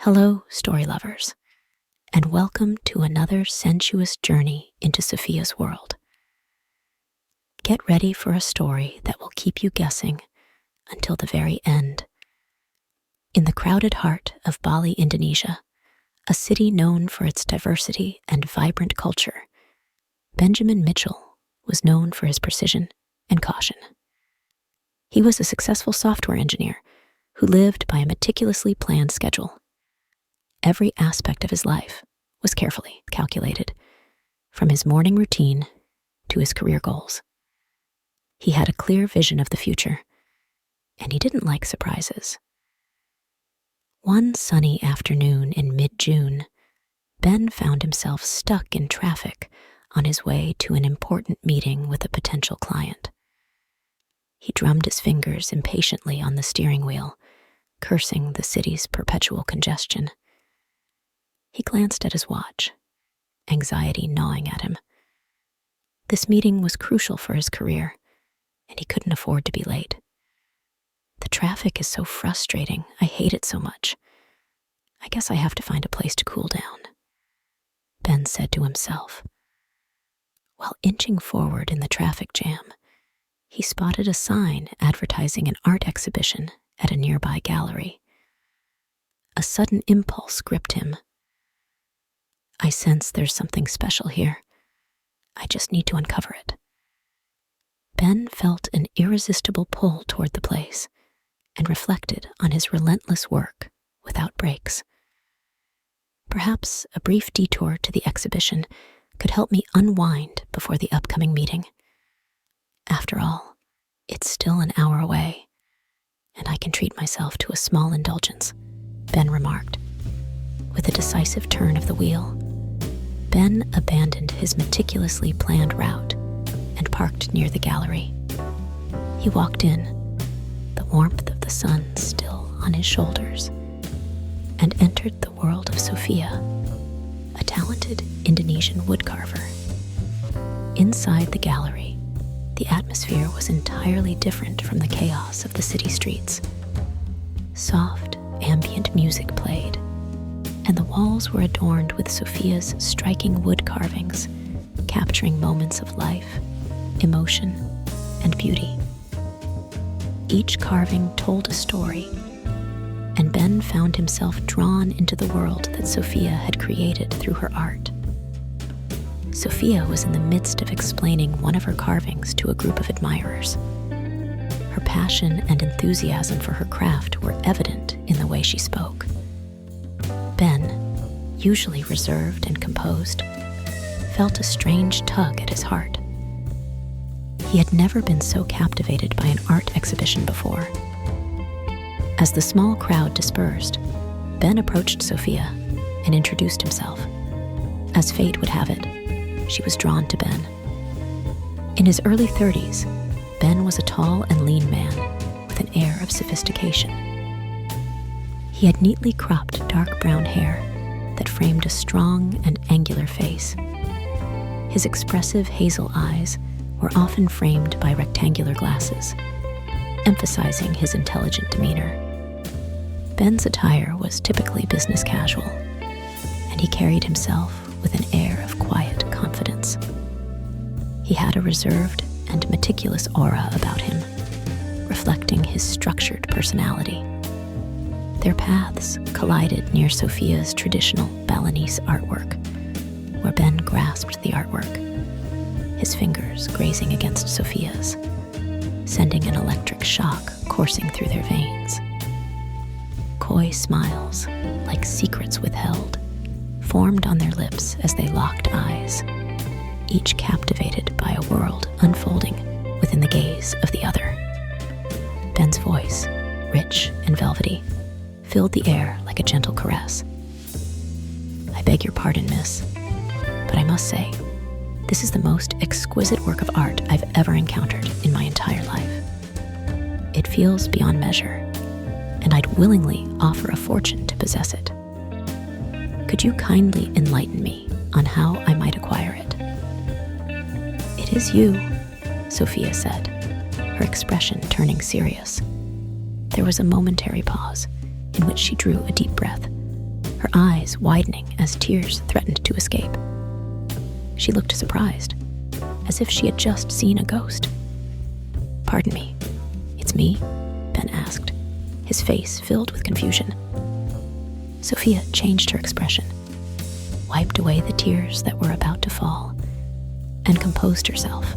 Hello, story lovers, and welcome to another sensuous journey into Sophia's world. Get ready for a story that will keep you guessing until the very end. In the crowded heart of Bali, Indonesia, a city known for its diversity and vibrant culture, Benjamin Mitchell was known for his precision and caution. He was a successful software engineer who lived by a meticulously planned schedule. Every aspect of his life was carefully calculated, from his morning routine to his career goals. He had a clear vision of the future, and he didn't like surprises. One sunny afternoon in mid-June, Ben found himself stuck in traffic on his way to an important meeting with a potential client. He drummed his fingers impatiently on the steering wheel, cursing the city's perpetual congestion. He glanced at his watch, anxiety gnawing at him. This meeting was crucial for his career, and he couldn't afford to be late. The traffic is so frustrating. I hate it so much. I guess I have to find a place to cool down, Ben said to himself. While inching forward in the traffic jam, he spotted a sign advertising an art exhibition at a nearby gallery. A sudden impulse gripped him. I sense there's something special here. I just need to uncover it. Ben felt an irresistible pull toward the place and reflected on his relentless work without breaks. Perhaps a brief detour to the exhibition could help me unwind before the upcoming meeting. After all, it's still an hour away, and I can treat myself to a small indulgence, Ben remarked. With a decisive turn of the wheel, Ben abandoned his meticulously planned route and parked near the gallery. He walked in, the warmth of the sun still on his shoulders, and entered the world of Sophia, a talented Indonesian woodcarver. Inside the gallery, the atmosphere was entirely different from the chaos of the city streets. Soft, ambient music played, and the walls were adorned with Sophia's striking wood carvings, capturing moments of life, emotion, and beauty. Each carving told a story, and Ben found himself drawn into the world that Sophia had created through her art. Sophia was in the midst of explaining one of her carvings to a group of admirers. Her passion and enthusiasm for her craft were evident in the way she spoke. Ben, usually reserved and composed, felt a strange tug at his heart. He had never been so captivated by an art exhibition before. As the small crowd dispersed, Ben approached Sophia and introduced himself. As fate would have it, she was drawn to Ben. In his early 30s, Ben was a tall and lean man with an air of sophistication. He had neatly cropped dark brown hair that framed a strong and angular face. His expressive hazel eyes were often framed by rectangular glasses, emphasizing his intelligent demeanor. Ben's attire was typically business casual, and he carried himself with an air of quiet confidence. He had a reserved and meticulous aura about him, reflecting his structured personality. Their paths collided near Sophia's traditional Balinese artwork, where Ben grasped the artwork, his fingers grazing against Sophia's, sending an electric shock coursing through their veins. Coy smiles, like secrets withheld, formed on their lips as they locked eyes, each captivated by a world unfolding within the gaze of the other. Ben's voice, rich and velvety, filled the air like a gentle caress. I beg your pardon, miss, but I must say, this is the most exquisite work of art I've ever encountered in my entire life. It feels beyond measure, and I'd willingly offer a fortune to possess it. Could you kindly enlighten me on how I might acquire it? It is you, Sophia said, her expression turning serious. There was a momentary pause in which she drew a deep breath, her eyes widening as tears threatened to escape. She looked surprised, as if she had just seen a ghost. "Pardon me, it's me?" Ben asked, his face filled with confusion. Sophia changed her expression, wiped away the tears that were about to fall, and composed herself.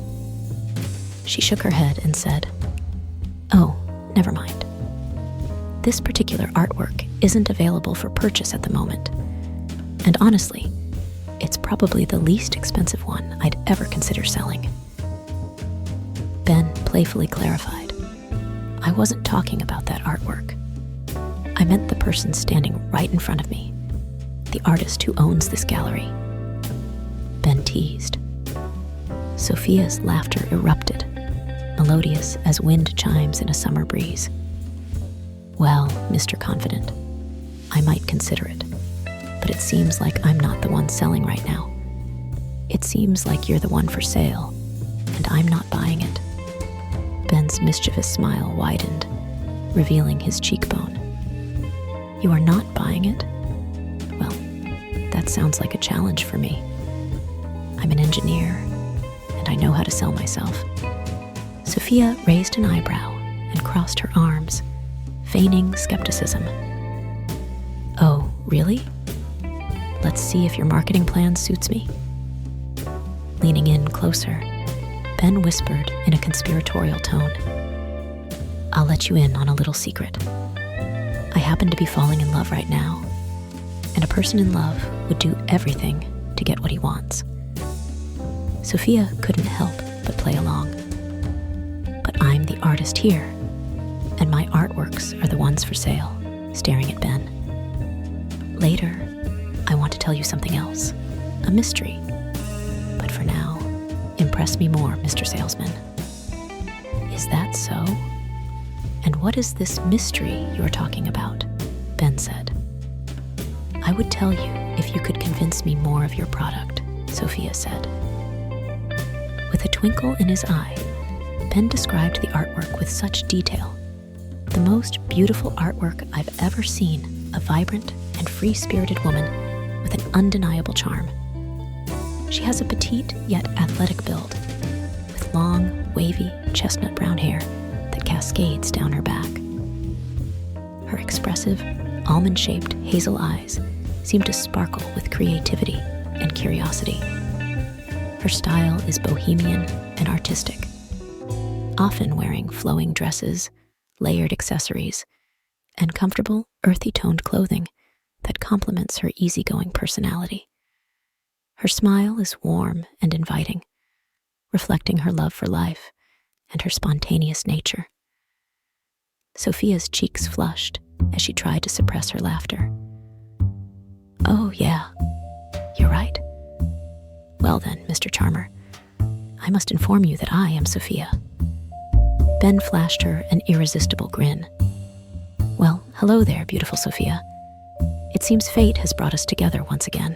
She shook her head and said, "Oh, never mind. This particular artwork isn't available for purchase at the moment, and honestly, it's probably the least expensive one I'd ever consider selling." Ben playfully clarified, "I wasn't talking about that artwork. I meant the person standing right in front of me, the artist who owns this gallery." Ben teased. Sophia's laughter erupted, melodious as wind chimes in a summer breeze. "Well, Mr. Confident, I might consider it, but it seems like I'm not the one selling right now. It seems like you're the one for sale, and I'm not buying it." Ben's mischievous smile widened, revealing his cheekbone. "You are not buying it? Well, that sounds like a challenge for me. I'm an engineer, and I know how to sell myself." Sophia raised an eyebrow and crossed her arms, feigning skepticism. "Oh, really? Let's see if your marketing plan suits me." Leaning in closer, Ben whispered in a conspiratorial tone, "I'll let you in on a little secret. I happen to be falling in love right now, and a person in love would do everything to get what he wants." Sophia couldn't help but play along. "But I'm the artist here, and my artworks are the ones for sale," staring at Ben. "Later, I want to tell you something else, a mystery. But for now, impress me more, Mr. Salesman." "Is that so? And what is this mystery you're talking about?" Ben said. "I would tell you if you could convince me more of your product," Sophia said. With a twinkle in his eye, Ben described the artwork with such detail. "The most beautiful artwork I've ever seen, a vibrant and free-spirited woman with an undeniable charm. She has a petite yet athletic build, with long, wavy, chestnut brown hair that cascades down her back. Her expressive, almond-shaped hazel eyes seem to sparkle with creativity and curiosity. Her style is bohemian and artistic, often wearing flowing dresses, layered accessories, and comfortable, earthy-toned clothing that complements her easygoing personality. Her smile is warm and inviting, reflecting her love for life and her spontaneous nature." Sophia's cheeks flushed as she tried to suppress her laughter. "Oh, yeah, you're right. Well then, Mr. Charmer, I must inform you that I am Sophia." Ben flashed her an irresistible grin. "Well, hello there, beautiful Sophia. It seems fate has brought us together once again."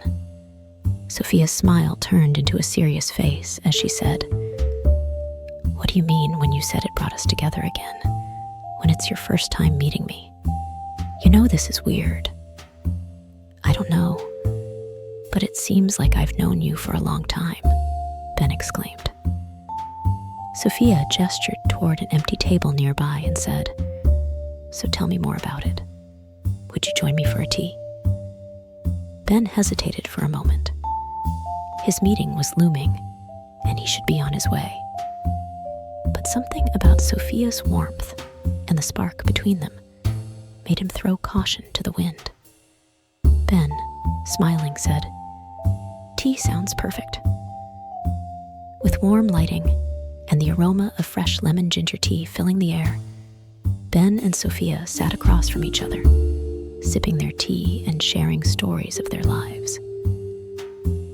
Sophia's smile turned into a serious face as she said, "What do you mean when you said it brought us together again, when it's your first time meeting me? You know this is weird." "I don't know, but it seems like I've known you for a long time," Ben exclaimed. Sophia gestured toward an empty table nearby and said, "So tell me more about it. Would you join me for a tea?" Ben hesitated for a moment. His meeting was looming, and he should be on his way. But something about Sophia's warmth and the spark between them made him throw caution to the wind. Ben, smiling, said, "Tea sounds perfect." With warm lighting and the aroma of fresh lemon ginger tea filling the air, Ben and Sophia sat across from each other, sipping their tea and sharing stories of their lives.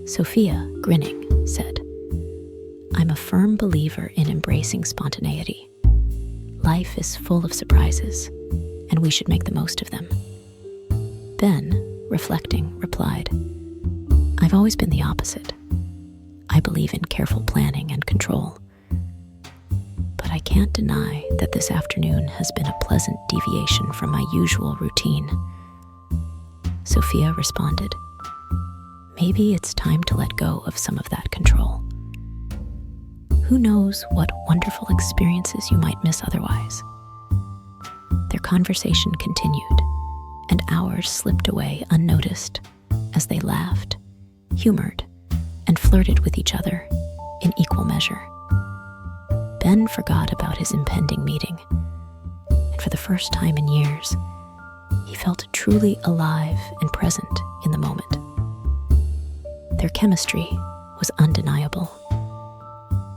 Sophia, grinning, said, "I'm a firm believer in embracing spontaneity. Life is full of surprises, and we should make the most of them." Ben, reflecting, replied, "I've always been the opposite. I believe in careful planning and control. But I can't deny that this afternoon has been a pleasant deviation from my usual routine." Sophia responded. Maybe it's time to let go of some of that control. Who knows what wonderful experiences you might miss otherwise? Their conversation continued, and hours slipped away unnoticed as they laughed, humored, and flirted with each other in equal measure. Ben forgot about his impending meeting, and for the first time in years, he felt truly alive and present in the moment. Their chemistry was undeniable.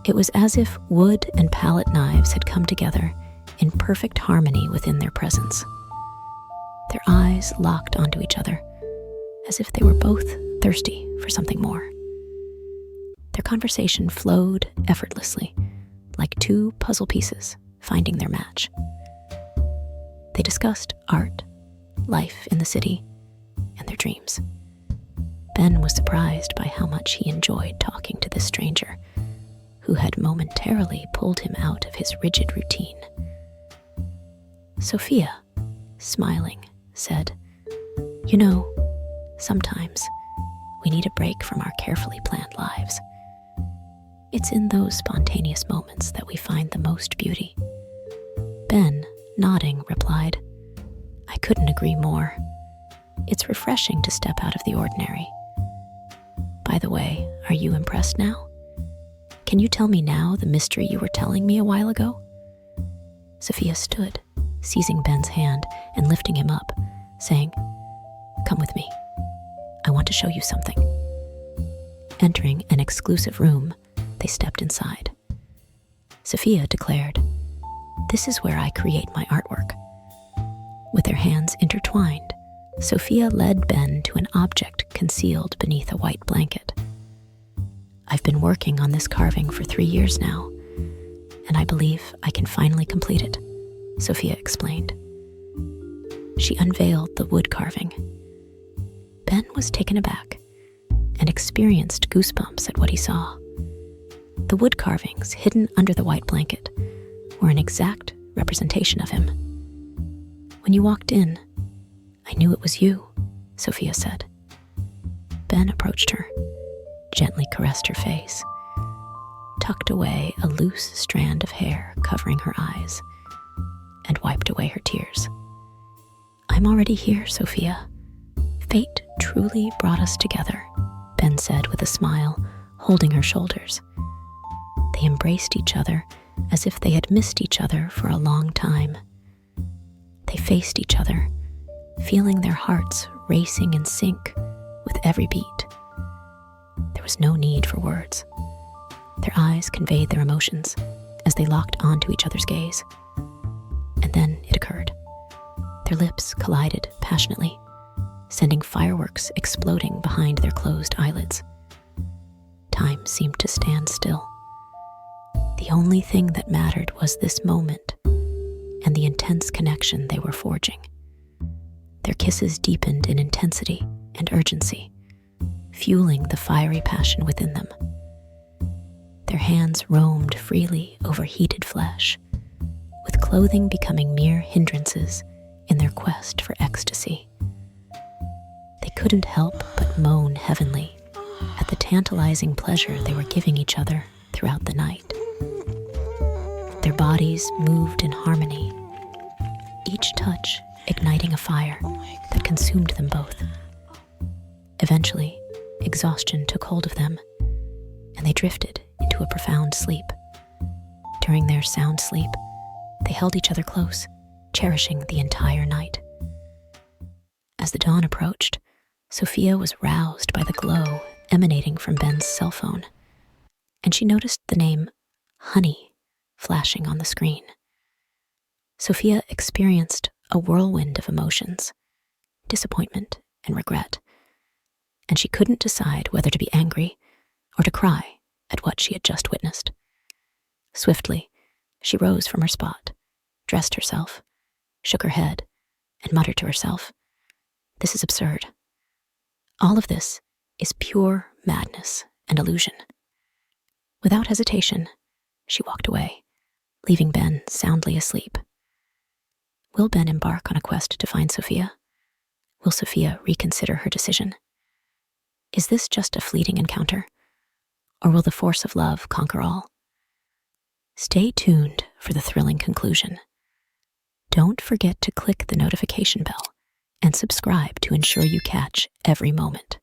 It was as if wood and palette knives had come together in perfect harmony within their presence. Their eyes locked onto each other, as if they were both thirsty for something more. Their conversation flowed effortlessly, like two puzzle pieces finding their match. They discussed art, life in the city, and their dreams. Ben was surprised by how much he enjoyed talking to this stranger, who had momentarily pulled him out of his rigid routine. Sophia, smiling, said, "You know, sometimes we need a break from our carefully planned lives. It's in those spontaneous moments that we find the most beauty." Ben, nodding, replied, "I couldn't agree more. It's refreshing to step out of the ordinary. By the way, are you impressed now? Can you tell me now the mystery you were telling me a while ago?" Sophia stood, seizing Ben's hand and lifting him up, saying, "Come with me. I want to show you something." Entering an exclusive room, they stepped inside. Sophia declared, "This is where I create my artwork." With their hands intertwined, Sophia led Ben to an object concealed beneath a white blanket. "I've been working on this carving for 3 years now, and I believe I can finally complete it," Sophia explained. She unveiled the wood carving. Ben was taken aback and experienced goosebumps at what he saw. The wood carvings hidden under the white blanket were an exact representation of him. "When you walked in, I knew it was you," Sophia said. Ben approached her, gently caressed her face, tucked away a loose strand of hair covering her eyes, and wiped away her tears. "I'm already here, Sophia. Fate truly brought us together," Ben said with a smile, holding her shoulders. They embraced each other as if they had missed each other for a long time. They faced each other, feeling their hearts racing in sync with every beat. There was no need for words. Their eyes conveyed their emotions as they locked onto each other's gaze. And then it occurred. Their lips collided passionately, sending fireworks exploding behind their closed eyelids. Time seemed to stand still. The only thing that mattered was this moment and the intense connection they were forging. Their kisses deepened in intensity and urgency, fueling the fiery passion within them. Their hands roamed freely over heated flesh, with clothing becoming mere hindrances in their quest for ecstasy. They couldn't help but moan heavenly at the tantalizing pleasure they were giving each other throughout the night. Their bodies moved in harmony, each touch igniting a fire that consumed them both. Eventually, exhaustion took hold of them, and they drifted into a profound sleep. During their sound sleep, they held each other close, cherishing the entire night. As the dawn approached, Sophia was roused by the glow emanating from Ben's cell phone, and she noticed the name Honey flashing on the screen. Sophia experienced a whirlwind of emotions, disappointment and regret, and she couldn't decide whether to be angry or to cry at what she had just witnessed. Swiftly, she rose from her spot, dressed herself, shook her head, and muttered to herself, "This is absurd. All of this is pure madness and illusion." Without hesitation, she walked away, leaving Ben soundly asleep. Will Ben embark on a quest to find Sophia? Will Sophia reconsider her decision? Is this just a fleeting encounter? Or will the force of love conquer all? Stay tuned for the thrilling conclusion. Don't forget to click the notification bell and subscribe to ensure you catch every moment.